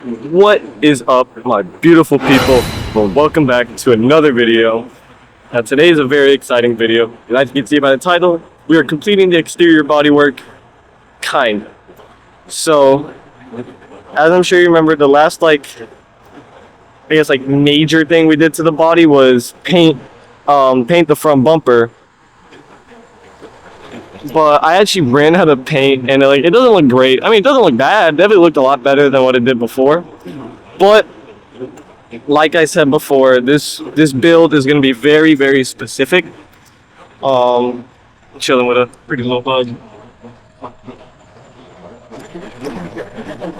What is up, my beautiful people? Well, welcome back to another video. Now, today is a very exciting video. As you can see by the title, we are completing the exterior bodywork, kind. So, as I'm sure you remember, the last major thing we did to the body was paint the front bumper. But I actually ran out of paint, and it doesn't look great. I mean, it doesn't look bad. It definitely looked a lot better than what it did before. But like I said before, this build is going to be very, very specific. Chilling with a pretty little bug.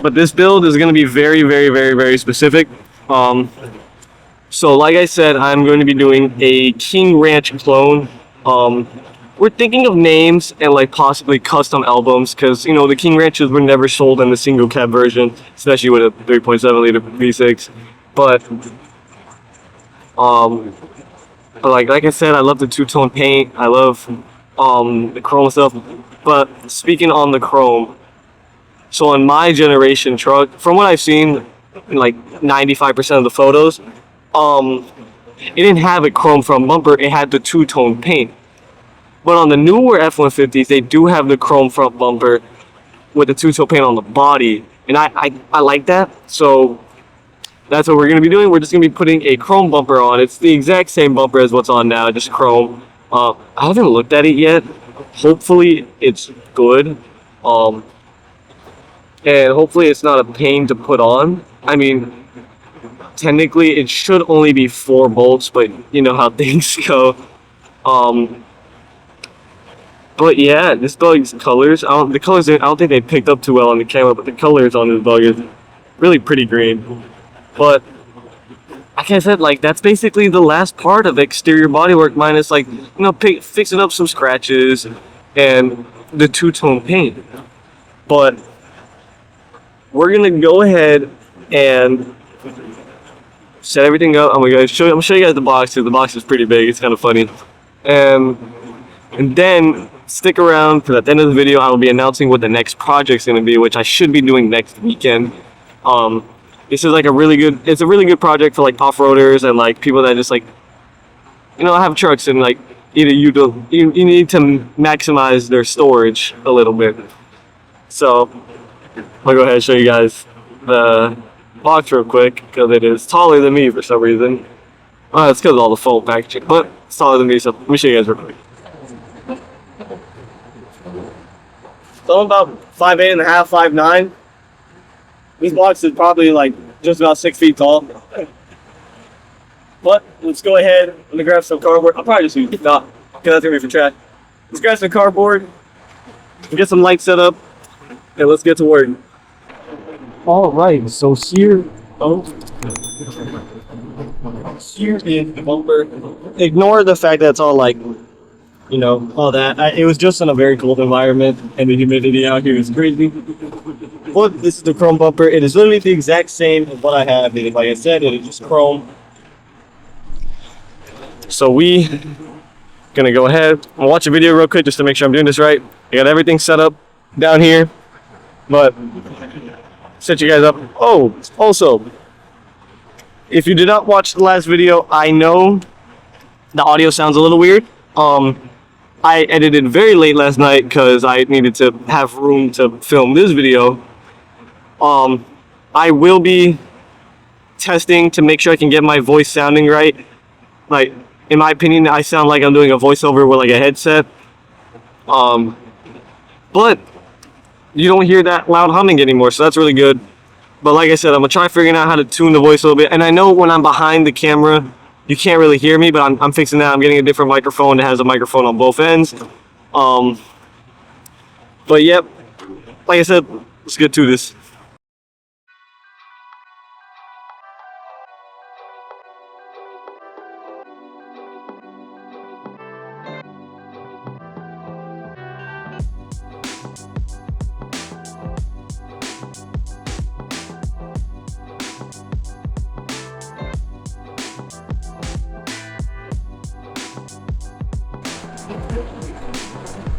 But this build is going to be very, very, very, very specific. So like I said, I'm going to be doing a King Ranch clone. We're thinking of names and possibly custom albums, because the King Ranches were never sold in the single cab version, especially with a 3.7 liter V6. But like I said, I love the two-tone paint. I love the chrome stuff. But speaking on the chrome, so on my generation truck, from what I've seen, in 95% of the photos, it didn't have a chrome front bumper. It had the two-tone paint. But on the newer F-150s, they do have the chrome front bumper with the two-tone paint on the body. And I like that. So that's what we're going to be doing. We're just going to be putting a chrome bumper on. It's the exact same bumper as what's on now, just chrome. I haven't looked at it yet. Hopefully it's good. And hopefully it's not a pain to put on. I mean, technically it should only be 4 bolts, but you know how things go. But yeah, this bug's colors, I don't think they picked up too well on the camera, but the colors on this bug is really pretty green. But like I said, that's basically the last part of exterior bodywork, minus fixing up some scratches and the two-tone paint. But we're gonna go ahead and set everything up. I'm gonna show you guys the box too. The box is pretty big. It's kind of funny, and then stick around, because at the end of the video I will be announcing what the next project's going to be, which I should be doing next weekend. This is a really good project for off-roaders and people that just have trucks, and either you need to maximize their storage a little bit. So I'll go ahead and show you guys the box real quick, because it is taller than me for some reason. It's because of all the foam packaging, but it's taller than me, so let me show you guys real quick. So I'm about 5'8.5", 5'9". This box is probably just about 6 feet tall. But let's go ahead. I'm gonna grab some cardboard. I'll probably just use it. Nah, because that's gonna be for trash. Let's grab some cardboard, get some lights set up, and let's get to work. Alright, so here is the bumper. Ignore the fact that it's all all that. It was just in a very cold environment, and the humidity out here is crazy. But this is the chrome bumper. It is literally the exact same as what I have. Like I said, it is just chrome. So we gonna go ahead and watch a video real quick just to make sure I'm doing this right. I got everything set up down here, but set you guys up. Oh, also, if you did not watch the last video, I know the audio sounds a little weird. I edited very late last night because I needed to have room to film this video. I will be testing to make sure I can get my voice sounding right. In my opinion, I sound like I'm doing a voiceover with a headset. But you don't hear that loud humming anymore, so that's really good. But like I said, I'm gonna try figuring out how to tune the voice a little bit. And I know when I'm behind the camera, you can't really hear me, but I'm fixing that. I'm getting a different microphone that has a microphone on both ends. But yep, like I said, let's get to this.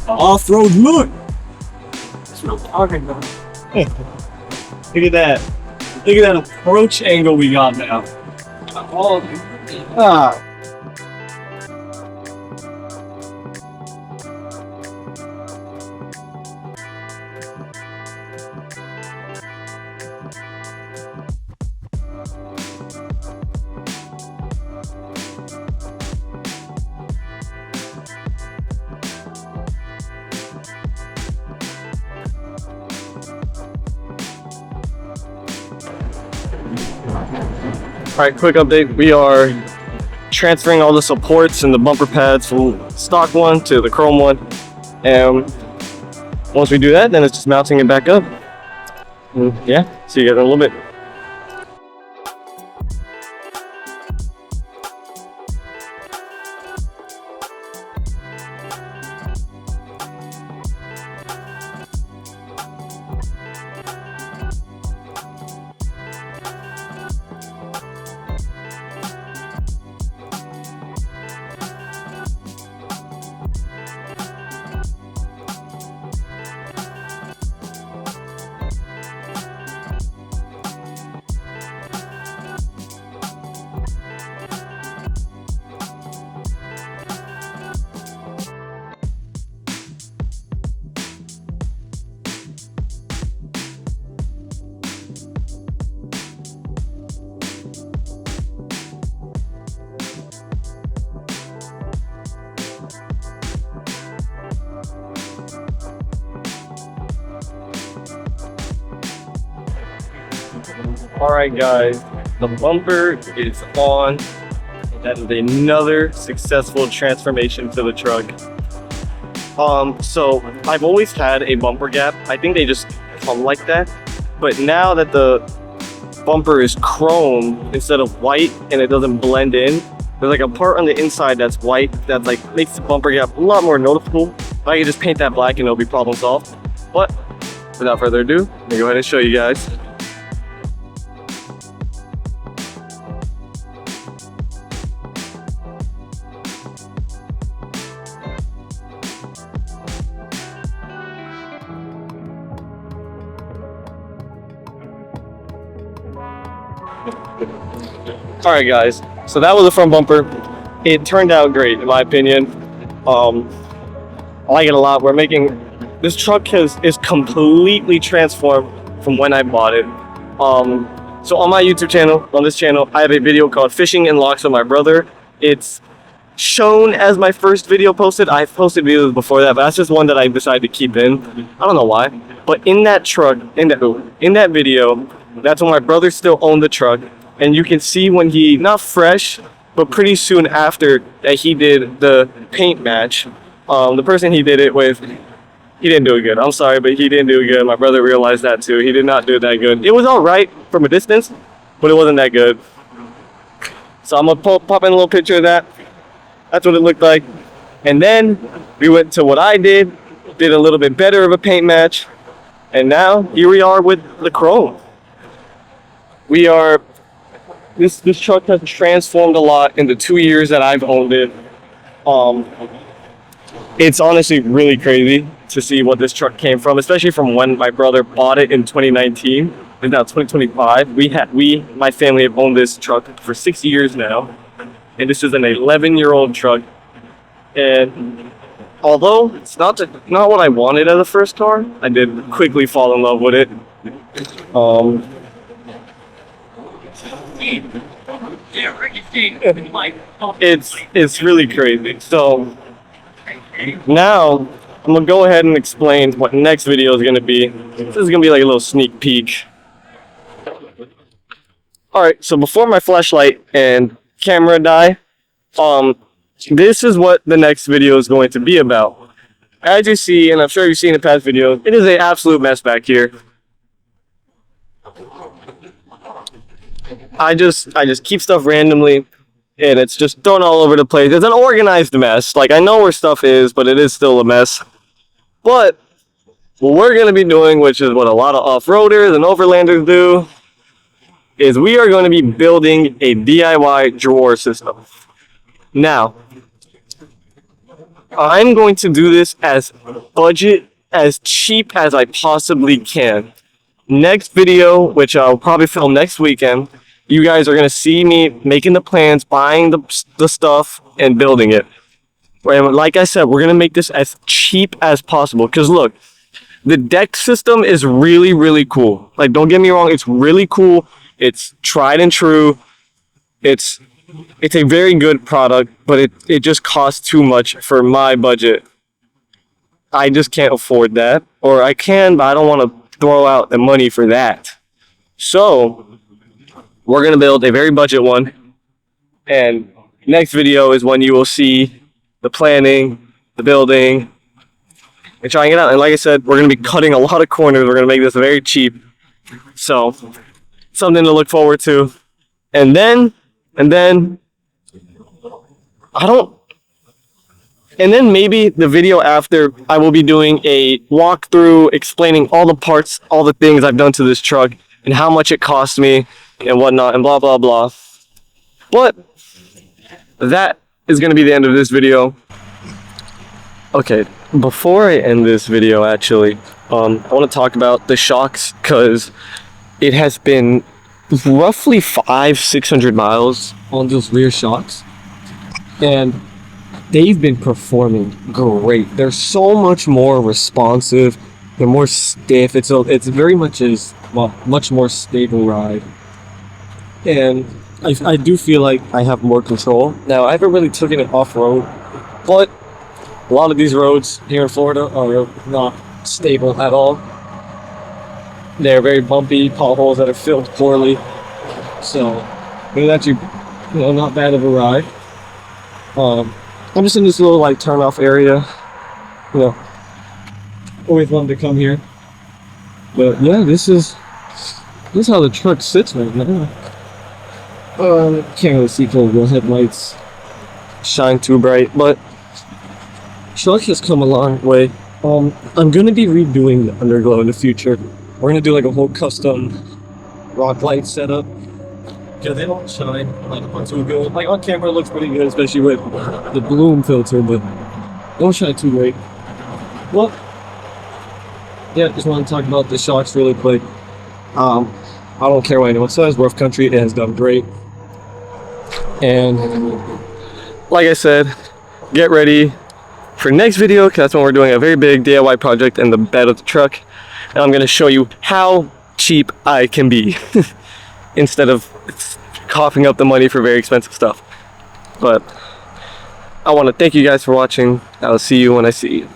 Off-road look. That's what I'm talking about. Look at that. Look at that approach angle we got now. Oh, ah. Alright, quick update. We are transferring all the supports and the bumper pads from stock one to the chrome one. And once we do that, then it's just mounting it back up. And yeah, see you guys in a little bit. Alright guys, the bumper is on. That is another successful transformation to the truck. So I've always had a bumper gap. I think they just come like that. But now that the bumper is chrome instead of white and it doesn't blend in, there's like a part on the inside that's white that like makes the bumper gap a lot more noticeable. I can just paint that black and it'll be problem solved. But without further ado, let me go ahead and show you guys. Alright guys, so that was the front bumper. It turned out great in my opinion. I like it a lot. We're making this truck is completely transformed from when I bought it. So on my YouTube channel, on this channel, I have a video called Fishing in Locks with my brother. It's shown as my first video posted. I've posted videos before that, but that's just one that I decided to keep in. I don't know why. But in that truck, in that video, that's when my brother still owned the truck. And you can see when he, not fresh, but pretty soon after that he did the paint match. The person he did it with, he didn't do it good. I'm sorry, but he didn't do it good. My brother realized that too. He did not do it that good. It was all right from a distance, but it wasn't that good. So I'm gonna pop in a little picture of that. That's what it looked like. And then we went to what I did a little bit better of a paint match. And now here we are with the chrome. We are, this truck has transformed a lot in the 2 years that I've owned it. It's honestly really crazy to see what this truck came from, especially from when my brother bought it in 2019. It's now 2025. My family have owned this truck for 6 years now. And this is an 11-year-old truck. And although it's not what I wanted as a first car, I did quickly fall in love with it. It's really crazy. So now I'm gonna go ahead and explain what next video is gonna be. This is gonna be like a little sneak peek. Alright, so before my flashlight and camera die, this is what the next video is going to be about. As you see, and I'm sure you've seen in past videos, it is an absolute mess back here. I just keep stuff randomly, and it's just thrown all over the place. It's an organized mess. Like, I know where stuff is, but it is still a mess. But what we're going to be doing, which is what a lot of off-roaders and overlanders do, is we are going to be building a DIY drawer system. Now, I'm going to do this as cheap as I possibly can. next video, which I'll probably film next weekend, you guys are gonna see me making the plans, buying the stuff, and building it. And like I said, we're gonna make this as cheap as possible. Cause look, the deck system is really, really cool. Like, don't get me wrong, it's really cool. It's tried and true. It's a very good product, but it just costs too much for my budget. I just can't afford that. Or I can, but I don't want to throw out the money for that. So, we're going to build a very budget one. And next video is when you will see the planning, the building, and trying it out. And like I said, we're going to be cutting a lot of corners. We're going to make this very cheap. So, something to look forward to. And then maybe the video after, I will be doing a walkthrough explaining all the parts, all the things I've done to this truck, and how much it cost me, and whatnot, and blah, blah, blah. But that is going to be the end of this video. Okay, before I end this video, actually, I want to talk about the shocks, because it has been roughly 500-600 miles on those rear shocks, and they've been performing great. They're so much more responsive. They're more stiff. It's very much much more stable ride, and I do feel like I have more control now. I haven't really taken it off road, but a lot of these roads here in Florida are not stable at all. They're very bumpy, potholes that are filled poorly. So it's actually, not bad of a ride. I'm just in this little like turn off area. Always wanted to come here. But yeah, this is how the truck sits right now. Can't really see because the headlights shine too bright, but truck has come a long way. I'm gonna be redoing the underglow in the future. We're gonna do like a whole custom rock light setup. Yeah, they don't shine like too good. Like on camera it looks pretty good, especially with the bloom filter, but they don't shine too great. Well, yeah, just want to talk about the shocks really quick. I don't care what anyone says, Rough Country, it has done great. And like I said, get ready for next video, because that's when we're doing a very big DIY project in the bed of the truck. And I'm going to show you how cheap I can be instead of coughing up the money for very expensive stuff. But I want to thank you guys for watching. I'll see you when I see you.